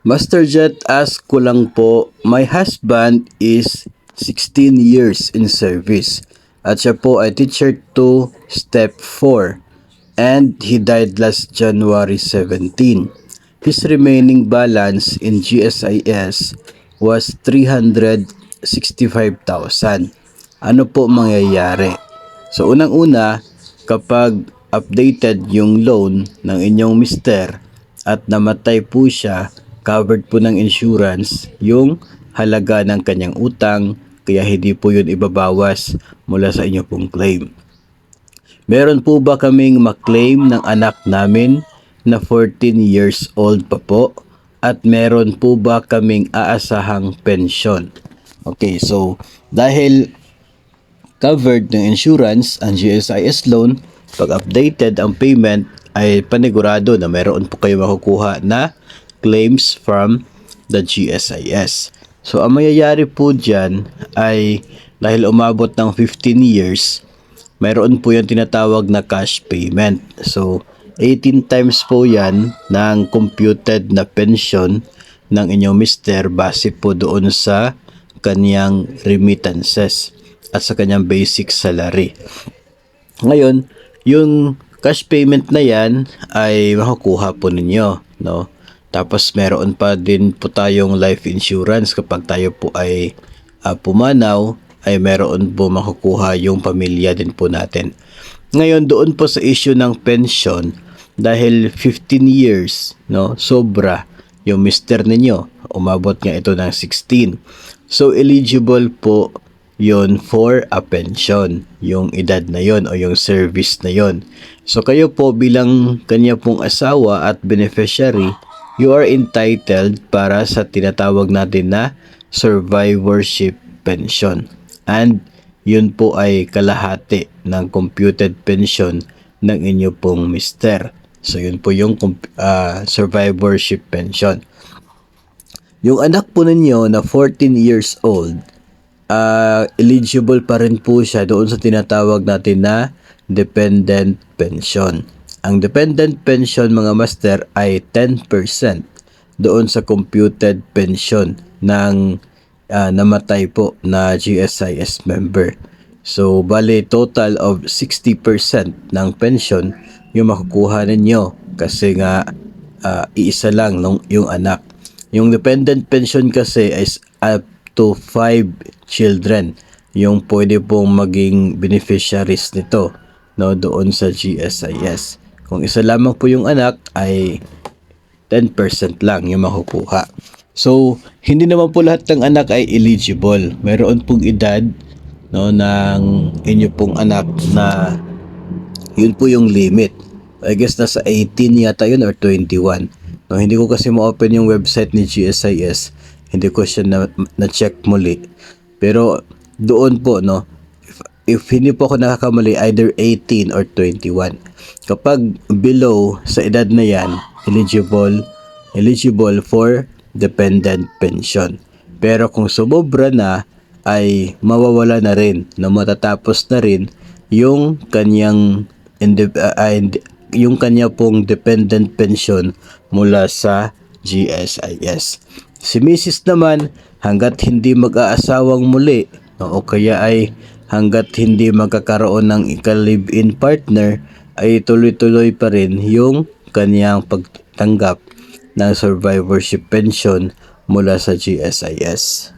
Master Jet, ask ko lang po, my husband is 16 years in service at siya po ay teacher to step 4 and he died last January 17. His remaining balance in GSIS was 365,000. Ano po mangyayari? So unang-una, kapag updated yung loan ng inyong mister at namatay po siya, covered po ng insurance yung halaga ng kanyang utang, kaya hindi po yun ibabawas mula sa inyo pong claim. Meron po ba kaming maklaim ng anak namin na 14 years old pa po? At meron po ba kaming aasahang pensyon? Okay, so dahil covered ng insurance ang GSIS loan, pag updated ang payment ay panigurado na meron po kayo makukuha na claims from the GSIS. So ang mangyayari po dyan ay dahil umabot ng 15 years, mayroon po yung tinatawag na cash payment. So 18 times po yan ng computed na pension ng inyong mister base po doon sa kanyang remittances at sa kanyang basic salary. Ngayon, yung cash payment na yan ay makukuha po ninyo, no? Tapos meron pa din po tayong life insurance kapag tayo po ay pumanaw, ay meron po makukuha yung pamilya din po natin. Ngayon, doon po sa issue ng pension, dahil 15 years, no, sobra yung mister ninyo, umabot nga ito ng 16. So eligible po yon for a pension, yung edad na yon o yung service na yon. So kayo po bilang kanya pong asawa at beneficiary, you are entitled para sa tinatawag natin na survivorship pension. And yun po ay kalahati ng computed pension ng inyo pong mister. So yun po yung survivorship pension. Yung anak po ninyo na 14 years old, eligible pa rin po siya doon sa tinatawag natin na dependent pension. Ang dependent pension mga master ay 10% doon sa computed pension ng namatay po na GSIS member. So bali total of 60% ng pension yung makukuha ninyo kasi nga iisa lang yung anak. Yung dependent pension kasi is up to 5 children yung pwede pong maging beneficiaries nito, no, doon sa GSIS. Kung isa lamang po yung anak ay 10% lang yung makukuha. So hindi naman po lahat ng anak ay eligible. Mayroon pong edad, no, ng inyo pong anak na yun po yung limit. I guess nasa 18 yata yun or 21. No, hindi ko kasi ma-open yung website ni GSIS. Hindi ko siya na-check muli. Pero doon po, no, if hindi po ako nakakamali, either 18 or 21. Kapag below sa edad na yan, eligible for dependent pension. Pero kung sumobra na, ay mawawala na rin, na matatapos na rin yung kanyang yung kanya pong dependent pension mula sa GSIS. Si Mrs. naman, hanggat hindi mag-aasawang muli, o kaya ay hanggat hindi magkakaroon ng ika-live-in partner, ay tuloy-tuloy pa rin yung kanyang pagtanggap ng survivorship pension mula sa GSIS.